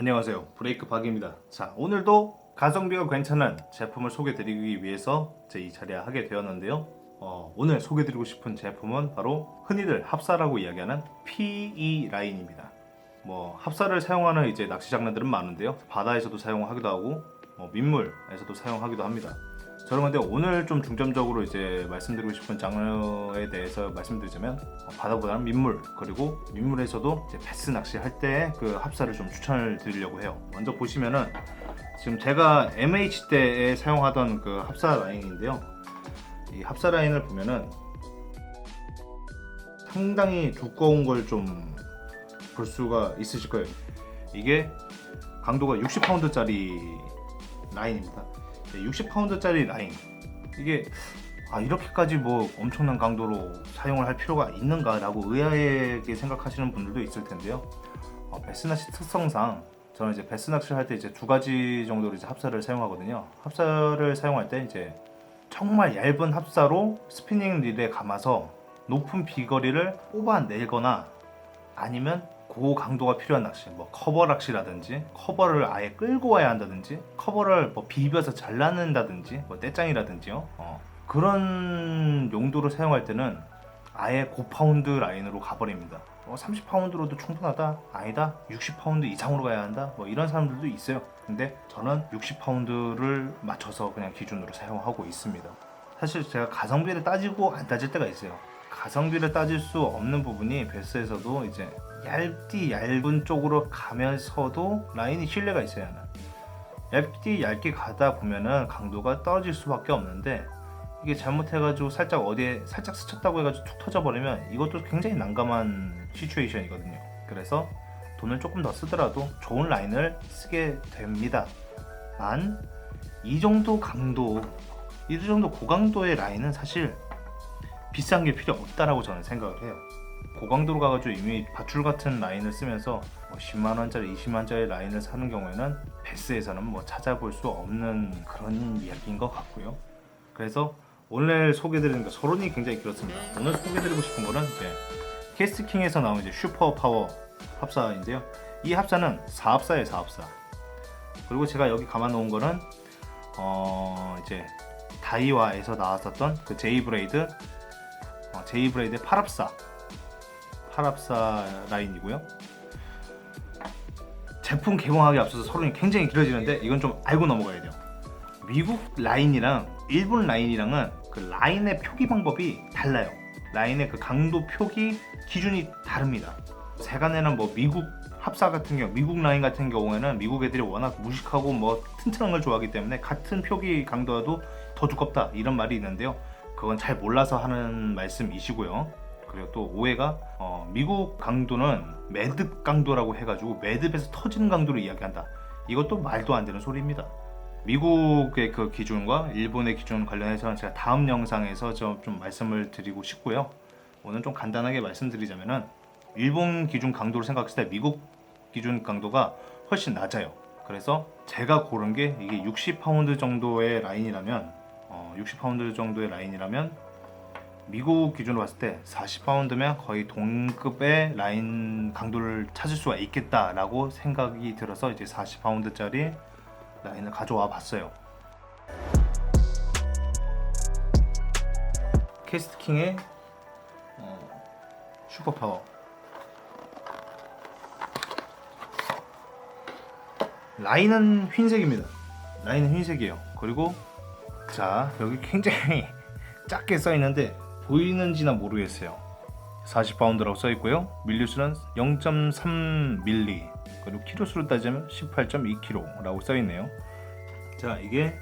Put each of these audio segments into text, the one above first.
안녕하세요, 브레이크 박입니다. 자, 오늘도 가성비가 괜찮은 제품을 소개드리기 위해서 이 자리에 하게 되었는데요. 오늘 소개드리고 싶은 제품은 바로 흔히들 합사라고 이야기하는 PE 라인입니다. 합사를 사용하는 이제 낚시 장르들은 많은데요. 바다에서도 사용하기도 하고 민물에서도 사용하기도 합니다. 저는 근데 오늘 좀 중점적으로 이제 말씀드리고 싶은 장르에 대해서 말씀드리자면 바다보다는 민물, 그리고 민물에서도 이제 베스 낚시 할 때 그 합사를 좀 추천을 드리려고 해요. 먼저 보시면은 지금 제가 MH 때에 사용하던 그 합사 라인인데요. 이 합사 라인을 보면은 상당히 두꺼운 걸 좀 볼 수가 있으실 거예요. 이게 강도가 60파운드짜리 라인입니다. 60파운드짜리 라인, 이게 이렇게까지 엄청난 강도로 사용을 할 필요가 있는가 라고 의아하게 생각하시는 분들도 있을 텐데요. 베스낚시 특성상 저는 이제 베스낚시를 할 때 이제 두 가지 정도로 이제 합사를 사용하거든요. 합사를 사용할 때 이제 정말 얇은 합사로 스피닝 릴에 감아서 높은 비거리를 뽑아내거나, 아니면 고강도가 필요한 낚시, 커버 낚시라든지 커버를 아예 끌고 와야 한다든지 커버를 비벼서 잘라낸다든지 떼짱이라든지요. 그런 용도로 사용할 때는 아예 고파운드 라인으로 가버립니다. 30파운드로도 충분하다, 아니다 60파운드 이상으로 가야 한다, 이런 사람들도 있어요. 근데 저는 60파운드를 맞춰서 그냥 기준으로 사용하고 있습니다. 사실 제가 가성비를 따지고 안 따질 때가 있어요. 가성비를 따질 수 없는 부분이 베스에서도 이제 얇은 쪽으로 가면서도 라인이 신뢰가 있어야 하는, 얇게 가다 보면은 강도가 떨어질 수밖에 없는데, 이게 잘못해가지고 살짝 어디에 살짝 스쳤다고 해가지고 툭 터져버리면 이것도 굉장히 난감한 시츄에이션이거든요. 그래서 돈을 조금 더 쓰더라도 좋은 라인을 쓰게 됩니다. 이 정도 강도, 이 정도 고강도의 라인은 사실 비싼 게 필요 없다라고 저는 생각을 해요. 고강도로 가가지고 이미 밧줄 같은 라인을 쓰면서 10만원짜리 20만원짜리 라인을 사는 경우에는 베스에서는 찾아볼 수 없는 그런 이야기인 것 같고요. 그래서 오늘 소개드리는 거 서론이 굉장히 길었습니다. 오늘 소개드리고 싶은 거는 이제 캐스트킹에서 나온 이제 슈퍼 파워 합사인데요. 이 합사는 4합사예요, 4합사. 그리고 제가 여기 감아 놓은 거는 이제 다이와에서 나왔었던 그 제이브레이드의 8합사 라인이고요. 제품 개봉하기 앞서서 서론이 굉장히 길어지는데 이건 좀 알고 넘어가야 돼요. 미국 라인이랑 일본 라인이랑은 그 라인의 표기 방법이 달라요. 라인의 그 강도 표기 기준이 다릅니다. 세간에는 미국 합사 같은 경우, 미국 라인 같은 경우에는 미국 애들이 워낙 무식하고 튼튼한 걸 좋아하기 때문에 같은 표기 강도여도 더 두껍다 이런 말이 있는데요. 그건 잘 몰라서 하는 말씀이시고요. 그리고 또 오해가 미국 강도는 매듭 강도라고 해가지고 매듭에서 터지는 강도를 이야기한다. 이것도 말도 안 되는 소리입니다. 미국의 그 기준과 일본의 기준 관련해서는 제가 다음 영상에서 좀 말씀을 드리고 싶고요. 오늘 좀 간단하게 말씀드리자면은 일본 기준 강도를 생각했을 때 미국 기준 강도가 훨씬 낮아요. 그래서 제가 고른 게 이게 60파운드 정도의 라인이라면 60파운드 정도의 라인이라면 미국 기준으로 봤을 때 40파운드면 거의 동급의 라인 강도를 찾을 수가 있겠다라고 생각이 들어서 이제 40파운드짜리 라인을 가져와 봤어요. 캐스트킹의 슈퍼파워 라인은 흰색입니다. 라인은 흰색이에요. 그리고 자, 여기 굉장히 작게 써있는데 보이는지나 모르겠어요. 40파운드라고 써있고요. 밀리수는 0.3mm, 그리고 키로수로 따지면 18.2kg라고 써있네요. 자, 이게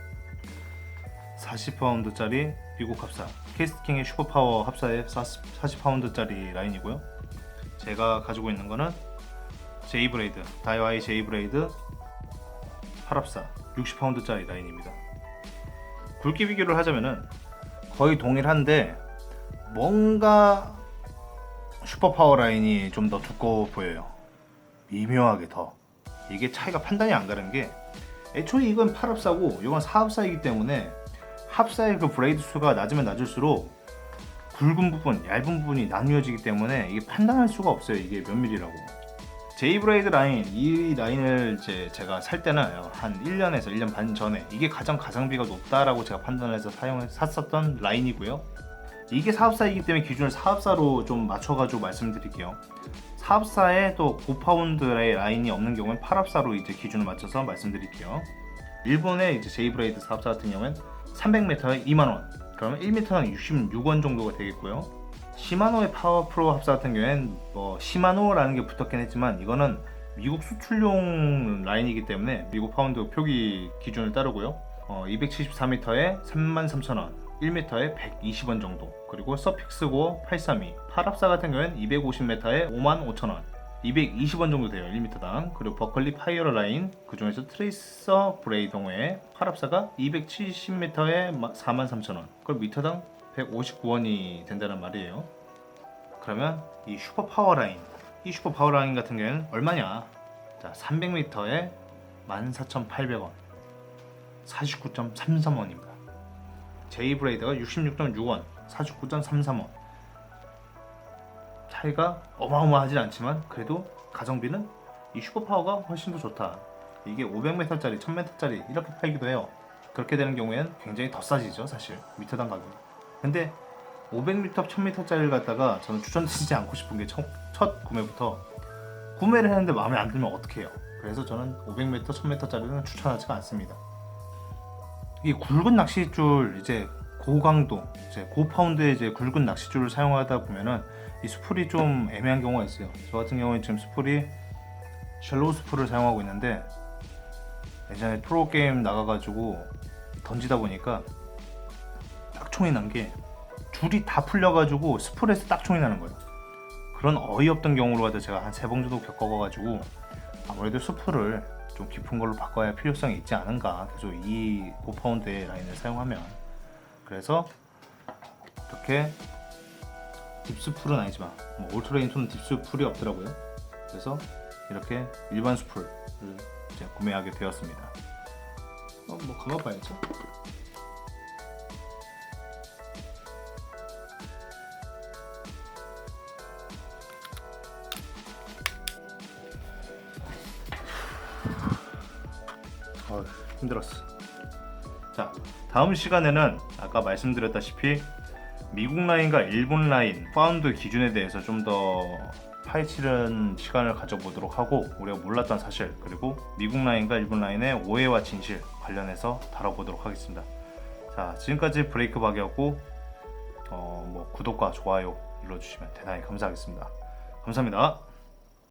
40파운드짜리 미국 합사 캐스트킹의 슈퍼파워 합사의 40파운드짜리 라인이고요. 제가 가지고 있는 거는 제이브레이드, 다이와의 제이브레이드 8합사 60파운드짜리 라인입니다. 굵기 비교를 하자면은 거의 동일한데 뭔가 슈퍼파워 라인이 좀 더 두꺼워 보여요. 미묘하게 더. 이게 차이가 판단이 안 가는 게, 애초에 이건 8합사고 이건 4합사이기 때문에 합사의 그 브레이드 수가 낮으면 낮을수록 굵은 부분, 얇은 부분이 나뉘어지기 때문에 이게 판단할 수가 없어요. 이게 몇 밀리라고. 제이브레이드 라인, 이 라인을 이제 제가 살 때는 한 1년에서 1년 반 전에 이게 가장 가성비가 높다라고 제가 판단해서 샀었던 라인이고요. 이게 사업사이기 때문에 기준을 사업사로 좀 맞춰가지고 말씀드릴게요. 사업사에 또 고파운드의 라인이 없는 경우는 8합사로 이제 기준을 맞춰서 말씀드릴게요. 일본의 이제 제이브레이드 사업사 같은 경우는 300m에 2만원, 그러면 1m당 66원 정도가 되겠고요. 시마노의 파워프로 합사 같은 경우에는 뭐 시마노라는 게 붙었긴 했지만 이거는 미국 수출용 라인이기 때문에 미국 파운드 표기 기준을 따르고요. 274m에 33,000원, 1m에 120원 정도, 그리고 서픽스고 832 팔합사 같은 경우에는 250m에 55,000원, 220원 정도 돼요 1m당. 그리고 버클리 파이어 라인, 그 중에서 트레이서 브레이동의 팔합사가 270m에 43,000원, 그럼 미터당 159원이 된다는 말이에요. 그러면 이 슈퍼 파워 라인, 이 슈퍼 파워 라인 같은 경우에는 얼마냐? 자, 300m에 14,800원, 49.33원입니다. 제이브레이드가 66.6원, 49.33원. 차이가 어마어마하진 않지만 그래도 가성비는 이 슈퍼파워가 훨씬 더 좋다. 이게 500m짜리, 1000m짜리 이렇게 팔기도 해요. 그렇게 되는 경우에는 굉장히 더 싸지죠, 사실 미터당 가격이. 근데 500m, 1000m짜리를 갖다가 저는 추천드리지 않고 싶은 게 첫 구매부터 구매를 했는데 마음에 안 들면 어떻게 해요? 그래서 저는 500m, 1000m짜리는 추천하지가 않습니다. 이 굵은 낚싯줄, 이제 고강도, 이제 고파운드의 이제 굵은 낚싯줄을 사용하다 보면은 이 스풀이 좀 애매한 경우가 있어요. 저 같은 경우에 지금 스풀이 셜로우 스풀을 사용하고 있는데 예전에 프로게임 나가가지고 던지다 보니까 딱총이 난 게 줄이 다 풀려가지고 스풀에서 딱총이 나는 거예요. 그런 어이없던 경우로 가도 제가 한 3번 정도 겪어가지고 아무래도 스풀을 좀 깊은 걸로 바꿔야 필요성이 있지 않은가, 계속 이 고파운드의 라인을 사용하면. 그래서 이렇게 딥스풀은 아니지만 뭐 올트레인토는 딥스풀이 없더라고요. 그래서 이렇게 일반 스풀을 이제 구매하게 되었습니다. 뭐 감아봐야죠. 힘들었어. 자, 다음 시간에는 아까 말씀드렸다시피 미국 라인과 일본 라인 파운드 기준에 대해서 좀 더 파헤치는 시간을 가져보도록 하고, 우리가 몰랐던 사실, 그리고 미국 라인과 일본 라인의 오해와 진실 관련해서 다뤄보도록 하겠습니다. 자, 지금까지 브레이크 박이었고, 구독과 좋아요 눌러주시면 대단히 감사하겠습니다. 감사합니다.